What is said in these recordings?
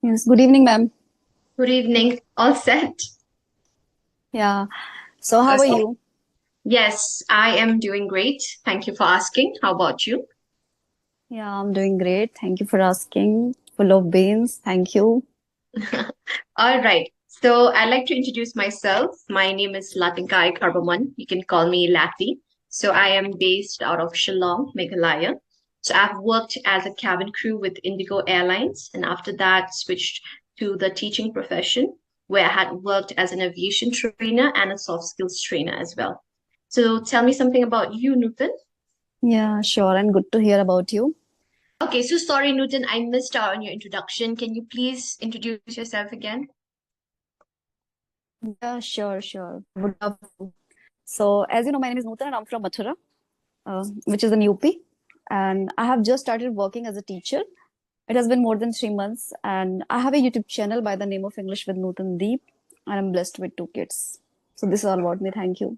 Yes, good evening, ma'am. Good evening. All set? Yeah. So, how are So, you? yes, I am doing great. Thank you for asking. How about you? Yeah, I'm doing great. Thank you for asking. Full of beans. Thank you. All right. So, I'd like to introduce myself. My name is Latinkai Karbaman. You can call me Lati. So, I am based out of Shillong, Meghalaya. So, I've worked as a cabin crew with Indigo Airlines, and after that, switched to the teaching profession, where I had worked as an aviation trainer and a soft skills trainer as well. So, tell me something about you, Nutan. Yeah, sure. And good to hear about you. Okay, so sorry, Newton, I missed out on your introduction. Can you please introduce yourself again? Yeah, sure, sure. Would love to. So, as you know, my name is Nootan and I'm from Mathura, which is in UP. And I have just started working as a teacher. It has been more than 3 months. And I have a YouTube channel by the name of English with Nootan Deep. And I'm blessed with two kids. So, this is all about me. Thank you.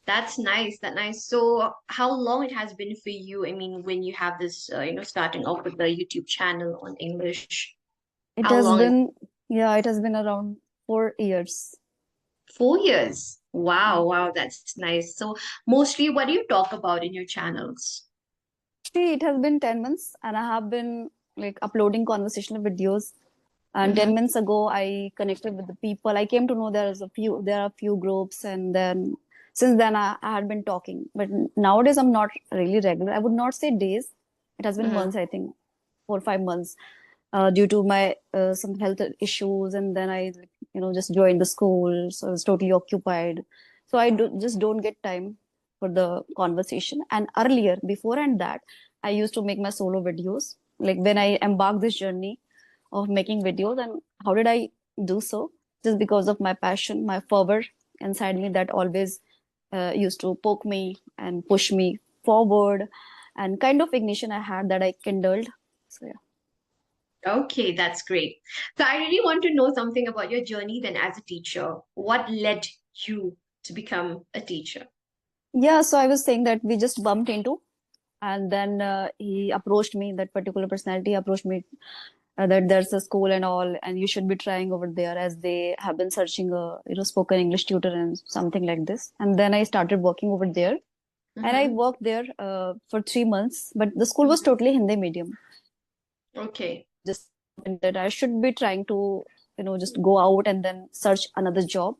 That's nice. That nice. So, how long it has been for you? I mean, when you have this, starting off with the YouTube channel on English, It how has long is been, yeah, it has been around 4 years. 4 years? Wow, wow, that's nice. So, mostly, what do you talk about in your channels? See, it has been 10 months and I have been like uploading conversational videos. And Mm-hmm. 10 months ago, I connected with the people. I came to know there are a few groups. And then since then, I had been talking. But nowadays, I'm not really regular. I would not say days. It has been Mm-hmm. months, I think, 4 or 5 months, due to my some health issues. And then just joined the school. So I was totally occupied. So just don't get time for the conversation. And earlier, before and that, I used to make my solo videos. Like when I embarked this journey of making videos, and how did I do so? Just because of my passion, my fervor inside me that always used to poke me and push me forward, and kind of ignition I had that I kindled. So yeah. Okay, that's great. So, I really want to know something about your journey then as a teacher. What led you to become a teacher? Yeah, so I was saying that we just bumped into, and then he approached me, that particular personality approached me, that there's a school and all, and you should be trying over there, as they have been searching a spoken English tutor and something like this. And then I started working over there, and I Mm-hmm. worked there for 3 months, but the school was Mm-hmm. totally Hindi medium. Okay. Just that I should be trying to, just go out and then search another job.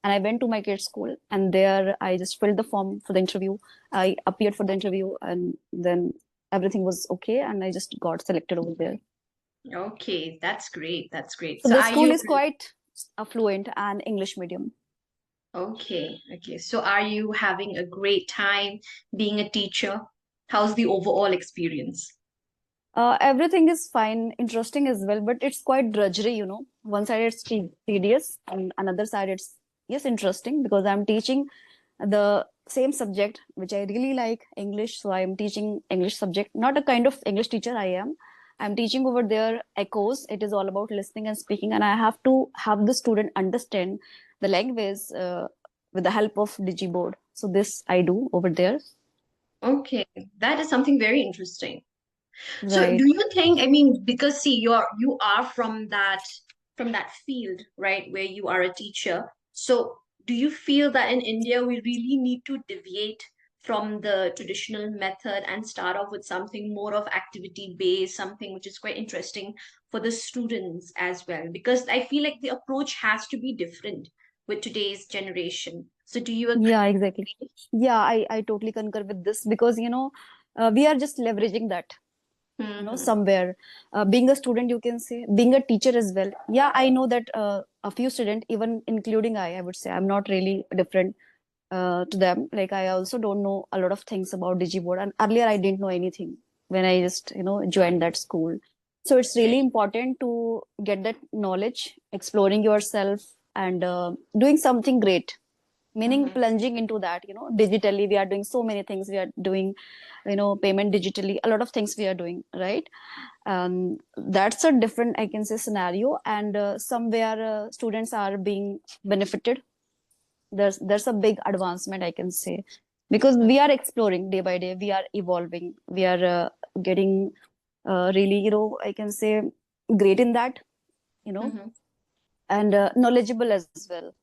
And I went to my kid's school, and there I just filled the form for the interview. I appeared for the interview, and then everything was okay, and I just got selected over there. Okay, that's great. That's great. So So the are school you is quite affluent and English medium. okay? Okay. So are you having a great time being a teacher? How's the overall experience? Everything is fine, interesting as well, but it's quite drudgery. One side it's tedious, and another side it's, yes, interesting, because I'm teaching the same subject which I really like, English. So I'm teaching English subject, not a kind of English teacher I am. I'm teaching over there echoes. It is all about listening and speaking, and I have to have the student understand the language with the help of Digiboard. So this I do over there. Okay, that is something very interesting. So do Right. you think, I mean, because see, you are from that field, right, where you are a teacher. So do you feel that in India we really need to deviate from the traditional method and start off with something more of activity based, something which is quite interesting for the students as well? Because I feel like the approach has to be different with today's generation. So do you agree? Yeah, exactly. Yeah, I totally concur with this, because we are just leveraging that, Hmm. somewhere. Being a student, you can say, being a teacher as well. Yeah, I know that a few students, even including I would say, I'm not really different to them. Like, I also don't know a lot of things about Digiboard, and earlier I didn't know anything when I just joined that school. So it's really important to get that knowledge, exploring yourself, and doing something great, meaning Hmm. plunging into that. Digitally we are doing so many things. We are doing payment digitally, a lot of things we are doing, right? That's a different, I can say, scenario. And somewhere students are being benefited. There's a big advancement, I can say, because we are exploring day by day, we are evolving, we are getting really, I can say, great in that. Mm-hmm. and knowledgeable as well.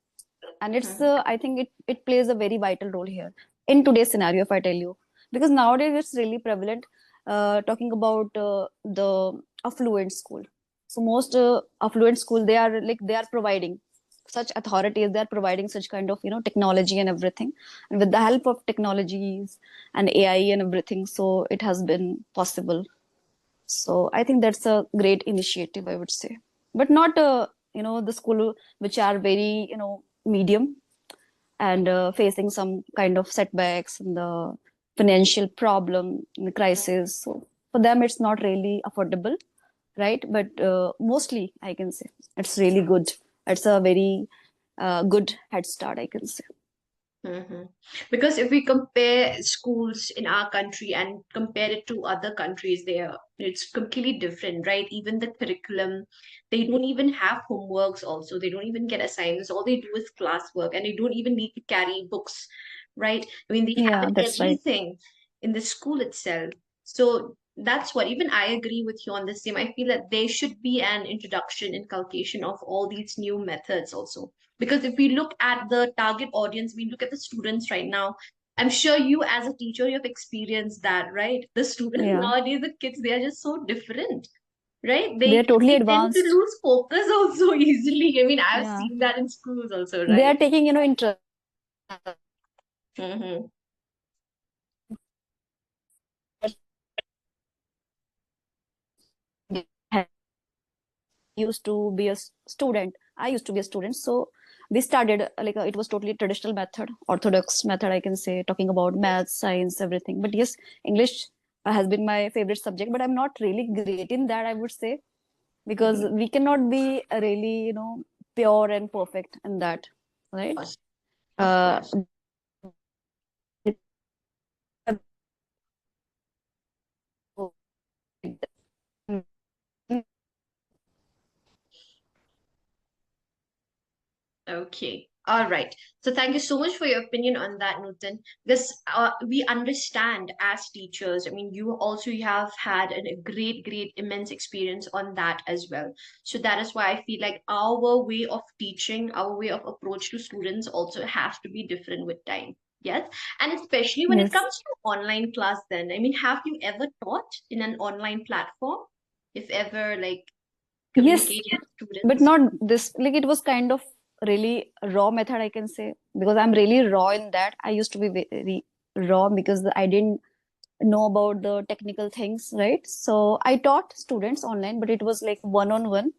And it's Mm-hmm. I think it plays a very vital role here in today's scenario, if I tell you, because nowadays it's really prevalent, talking about the affluent school. So most affluent school, they are providing such authorities, they are providing such kind of technology and everything, and with the help of technologies and AI and everything, so it has been possible. So I think that's a great initiative, I would say. But not, the school which are very, medium and facing some kind of setbacks and the financial problem, the crisis. So for them, it's not really affordable, right? But mostly, I can say it's really good. It's a very good head start, I can say. Mm-hmm. Because if we compare schools in our country and compare it to other countries, there it's completely different, right? Even the curriculum, they don't even have homeworks. Also, they don't even get assignments. All they do is classwork, and they don't even need to carry books, right? I mean, they have Yeah, that's right. everything in the school itself. So that's what even I agree with you on the same. I feel that there should be an introduction, inculcation of all these new methods also, because if we look at the target audience, we look at the students right now. I'm sure you, as a teacher, you have experienced that, right? The students Yeah, nowadays, the kids, they are just so different, right? they are totally They tend to advanced. lose focus also easily. I mean, I've Yeah, seen that in schools also, they are right? taking interest. Mm-hmm. Used to be a student. I used to be a student. So we started it was totally traditional method, orthodox method, I can say, talking about maths, science, everything. But yes, English has been my favorite subject, but I'm not really great in that, I would say, because we cannot be really, pure and perfect in that, right? Of course. Of Uh, course. Okay. All right. So thank you so much for your opinion on that, Nutan. Because we understand as teachers. I mean, you have had a great, great, immense experience on that as well. So that is why I feel like our way of teaching, our way of approach to students also has to be different with time. Yes. And especially when it yes, comes to online class, then, I mean, have you ever taught in an online platform? If ever, like, yes, communicating with but students? not this. Like it was kind of really raw method, I can say, because I'm really raw in that. I used to be very raw because I didn't know about the technical things, right? So I taught students online, but it was like one on one,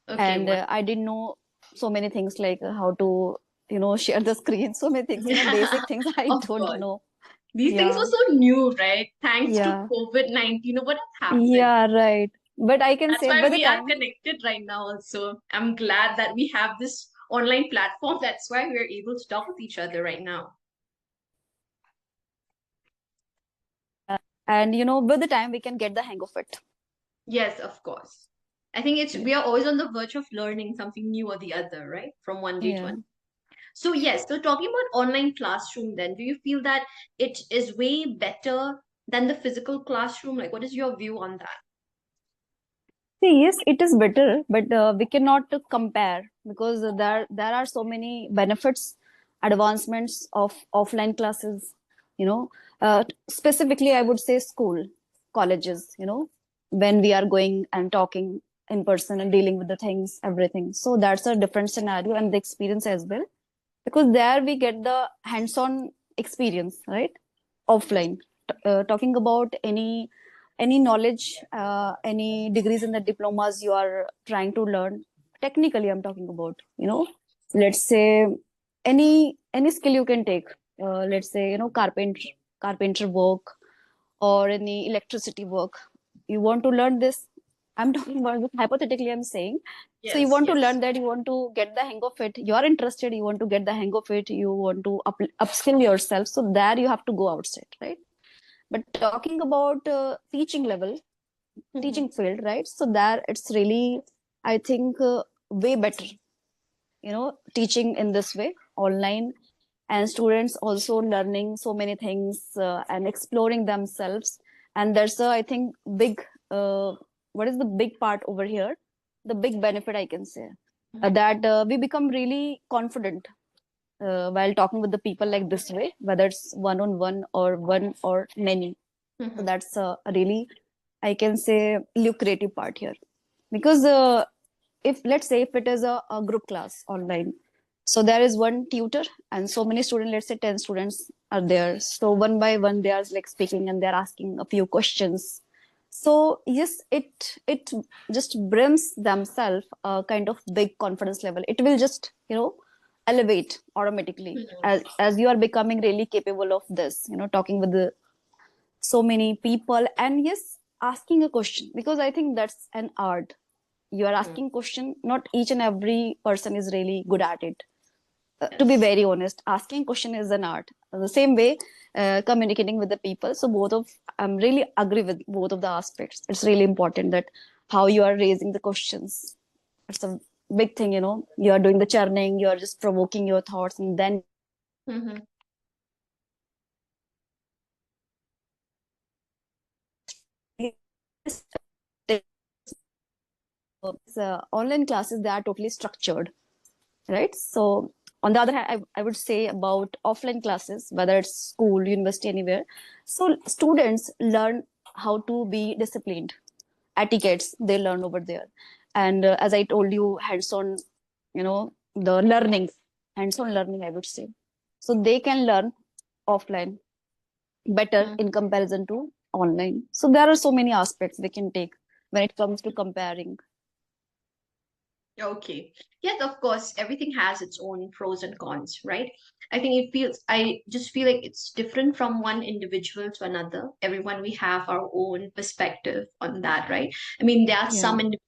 Okay, and what? I didn't know so many things like how to, share the screen. So many things, basic things I Of don't course. know. These things were Yeah, so new, right? Thanks to yeah, COVID-19, what has happened? yeah, right. But I can That's say why by the we are time, connected right now also. I'm glad that we have this online platform. That's why we're able to talk with each other right now. and by the time we can get the hang of it. Yes, of course. I think we are always on the verge of learning something new or the other, right? From one day to Yeah. another. So yes, so talking about online classroom then, do you feel that it is way better than the physical classroom? Like, what is your view on that? See, yes, it is better, but we cannot compare because there are so many benefits, advancements of offline classes. You know, Specifically, I would say school, colleges. When we are going and talking in person and dealing with the things, everything. So that's a different scenario and the experience as well, because there we get the hands-on experience, right? Yes. Offline. Talking about any knowledge, any degrees in the diplomas you are trying to learn, technically I'm talking about, let's say any skill you can take, let's say, carpenter work or any electricity work. You want to learn this, I'm talking about, hypothetically I'm saying. So you Yes, want to yes. learn that, you want to get the hang of it, you are interested, you want to get the hang of it, you want to upskill yourself, so there you have to go outside, right? But talking about teaching level, Mhm. teaching field, right? So there it's really, I think, way better, teaching in this way, online, and students also learning so many things and exploring themselves. And there's a, I think, big, what is the big part over here? the big benefit, I can say, that we become really confident while talking with the people like this way, whether it's one or many. So Mhm. that's a really, I can say, lucrative part here. Because if let's say if it is a group class online, so there is one tutor and so many students, let's say 10 students are there. So one by one they are like speaking and they're asking a few questions. So yes, it just brings themselves a kind of big confidence level. It will just, elevate automatically Mhm. as you are becoming really capable of this, talking with the so many people. And yes, asking a question, because I think that's an art. You are Mhm. asking question, not each and every person is really good at it. To be Yes. very honest, asking question is an art. The same way, communicating with the people. So both of, I'm really agree with both of the aspects. It's really important that how you are raising the questions. It's a big thing, you are doing the churning, you are just provoking your thoughts, and then Mhm. online classes, they are totally structured, right? So on the other hand, I would say about offline classes, whether it's school, university, anywhere, so students learn how to be disciplined. Etiquettes they learn over there. And as I told you, hands-on, the learning, hands-on learning, I would say. So they can learn offline better in Mhm. comparison to online. So there are so many aspects we can take when it comes to comparing. Okay. Yes, of course, everything has its own pros and cons, right? I just feel like it's different from one individual to another. Everyone, we have our own perspective on that, right? I mean, there are Yeah. some individuals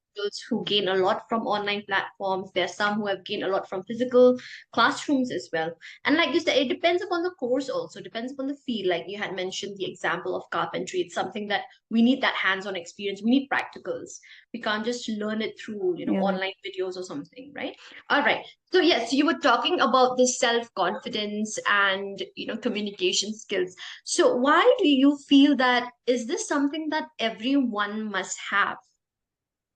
who gain a lot from online platforms. There are some who have gained a lot from physical classrooms as well. And like you said, it depends upon the course also, depends upon the field. Like you had mentioned the example of carpentry. It's something that we need that hands-on experience. We need practicals. We can't just learn it through You're right. online videos or something, right? All right. So yes, you were talking about this self-confidence and communication skills. So why do you feel that, is this something that everyone must have?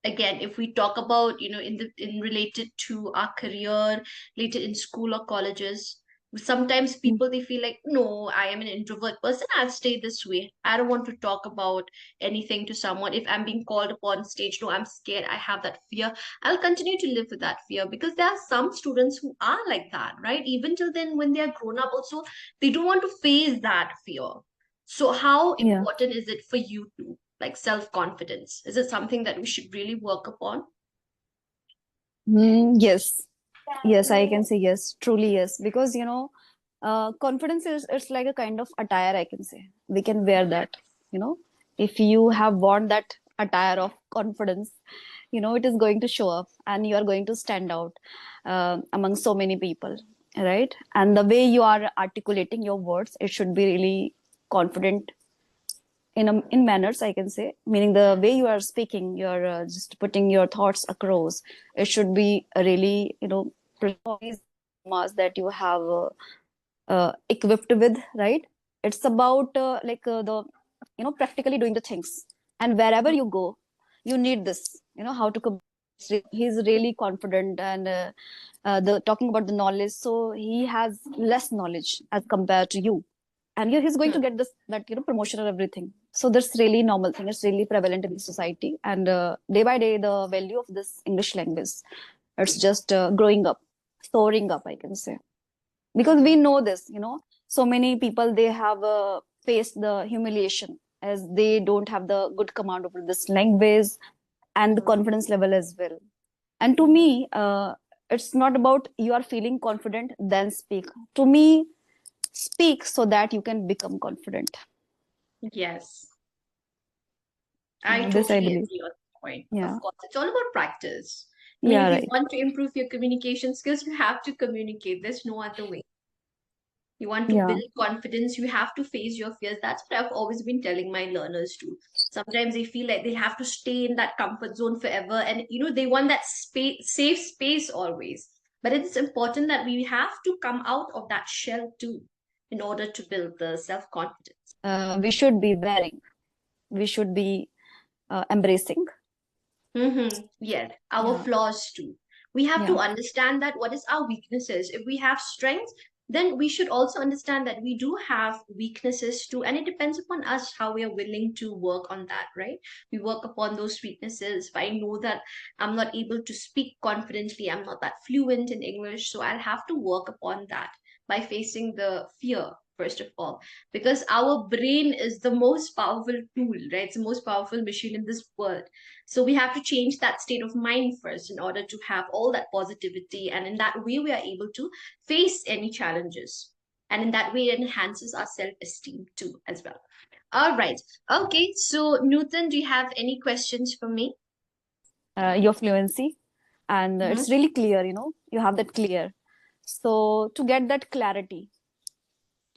Again, if we talk about in related to our career, later in school or colleges, sometimes Mm. people, they feel like, no, I am an introvert person, I'll stay this way, I don't want to talk about anything to someone. If I'm being called upon stage, no, I'm scared, I have that fear, I'll continue to live with that fear. Because there are some students who are like that, right? Even till then, when they are grown up also, they don't want to face that fear. So how Yeah. important is it for you to, like, self confidence? Is it something that we should really work upon? Yes. Yes, I can say yes, truly yes. Because, confidence is, it's like a kind of attire, I can say. We can wear that, you know. If you have worn that attire of confidence, it is going to show up and you are going to stand out among so many people, right? And the way you are articulating your words, it should be really confident in manners, I can say, meaning the way you are speaking, you're just putting your thoughts across. It should be a really, precise mass that you have equipped with, right? It's about the practically doing the things. And wherever you go, you need this, how to he's really confident. And the talking about the knowledge, so he has less knowledge as compared to you, and he's going to Hmm. get this, that, promotion or everything. So that's really normal thing. It's really prevalent in the society. And day by day, the value of this English language, it's just growing up, soaring up, I can say. Because we Hmm. know this, so many people, they have faced the humiliation as they don't have the good command over this language and the Hmm. confidence level as well. And to me, it's not about you are feeling confident then speak. To me, speak so that you can become confident. Yes, I This I totally believe. agree on the point. Of Yeah. course, it's all about practice. I mean, Yeah, if you right. want to improve your communication skills, you have to communicate. There's no other way. You want to Yeah. build confidence, you have to face your fears. That's what I've always been telling my learners too. Sometimes they feel like they have to stay in that comfort zone forever, and they want that space, safe space always. But it's important that we have to come out of that shell too, in order to build the self confidence. We should be wearing, we should be embracing, Mm-hmm. Yes, our Yeah, flaws too. We have to yeah. understand that what is our weaknesses. If we have strengths, then we should also understand that we do have weaknesses too. And it depends upon us how we are willing to work on that, right? We work upon those weaknesses. If I know that I'm not able to speak confidently, I'm not that fluent in English, so I'll have to work upon that by facing the fear, first of all, because our brain is the most powerful tool, right? It's the most powerful machine in this world, so we have to change that state of mind first in order to have all that positivity. And in that way, we are able to face any challenges. And in that way, it enhances our self esteem too, as well. All right. Okay. So, Newton, do you have any questions for me? Your fluency, and Hmm. it's really clear, you have that clear. So to get that clarity,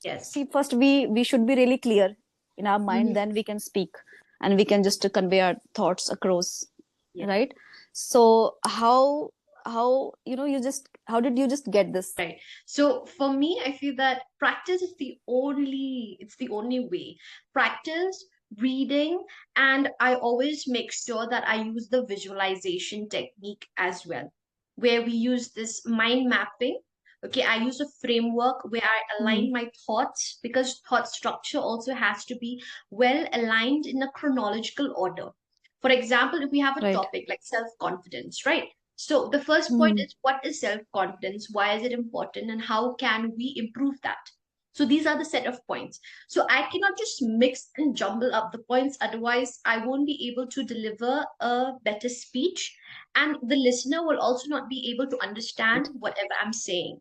Yes. see, first we should be really clear in our mind, Hmm. then we can speak and we can just convey our thoughts across, Yeah. right? So how you just how did you just get this? Right. So for me, I feel that practice is it's the only way. Practice, reading, and I always make sure that I use the visualization technique as well, where we use this mind mapping. Okay, I use a framework where I Hmm. align my thoughts, because thought structure also has to be well aligned in a chronological order. For example, if we have a Right. topic like self-confidence, right? So the first point Hmm. is, what is self-confidence? Why is it important? And how can we improve that? So these are the set of points. So I cannot just mix and jumble up the points. Otherwise, I won't be able to deliver a better speech. And the listener will also not be able to understand Right. whatever I'm saying.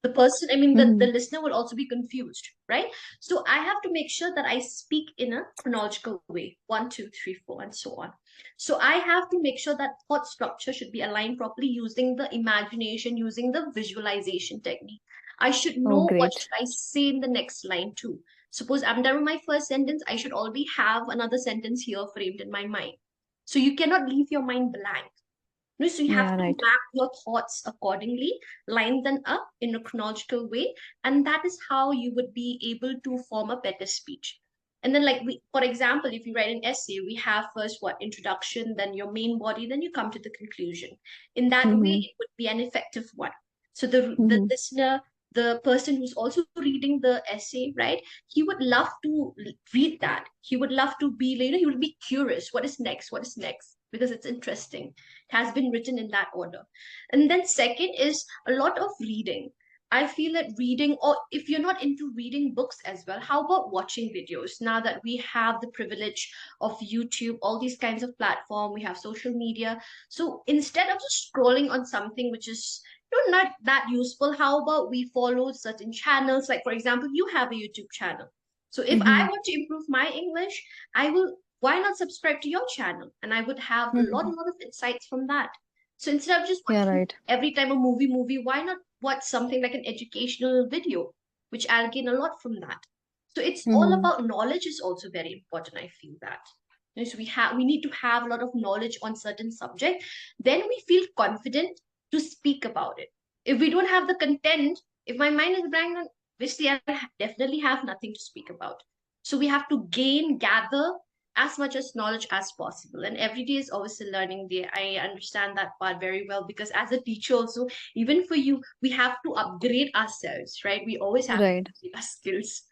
The Hmm. listener will also be confused, right? So I have to make sure that I speak in a chronological way, 1, 2, 3, 4, and so on. So I have to make sure that thought structure should be aligned properly using the imagination, using the visualization technique. I should Oh, know what great. should I say in the next line too. Suppose I'm done with my first sentence, I should already have another sentence here framed in my mind. So you cannot leave your mind blank. No, so you have Yeah, to right. map your thoughts accordingly, line them up in a chronological way, and that is how you would be able to form a better speech. And then, like for example, if you write an essay, we have first what introduction, then your main body, then you come to the conclusion. In that way, Hmm. it would be an effective one. So the Hmm. listener, the person who's also reading the essay, right? He would love to read that. He would love to be, he would be curious. What is next? What is next? Because it's interesting, has been written in that order. And then second is a lot of reading. I feel that reading, or if you're not into reading books as well, how about watching videos? Now that we have the privilege of YouTube, all these kinds of platform, we have social media. So instead of just scrolling on something which is not that useful, how about we follow certain channels? Like for example, you have a YouTube channel. So if I Hmm. want to improve my English, I will, why not subscribe to your channel? And I would have Hmm. a lot of insights from that. So instead of just Yeah, watching right. every time a movie, why not watch something like an educational video, which I'll gain a lot from that. So it's all Hmm. about knowledge is also very important. I feel that. So we need to have a lot of knowledge on certain subject. Then we feel confident to speak about it. If we don't have the content, if my mind is blank, then obviously I definitely have nothing to speak about. So we have to gather as much as knowledge as possible. And every day is always a learning day. I understand that part very well, because as a teacher also, even for you, we have to upgrade ourselves, right? We always have to Right. upgrade our skills,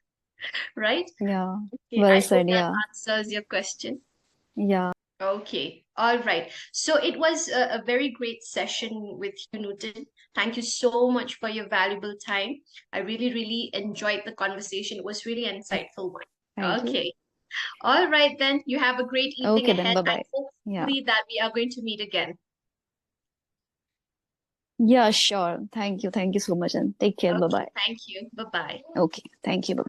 right? Yeah. Okay, Well I hope said. that Yeah. answers your question. Yeah. Okay, all right. So it was a very great session with you, Nootan. Thank you so much for your valuable time. I really, really enjoyed the conversation. It was really an insightful one. Thank you. Okay. All right, then. You have a great evening Okay, then. ahead, Bye and bye. Yeah. hopefully that we are going to meet again. Yeah, sure. Thank you. Thank you so much. And take care. Bye Okay, bye. thank you. Bye bye. Okay. Thank you. Bye.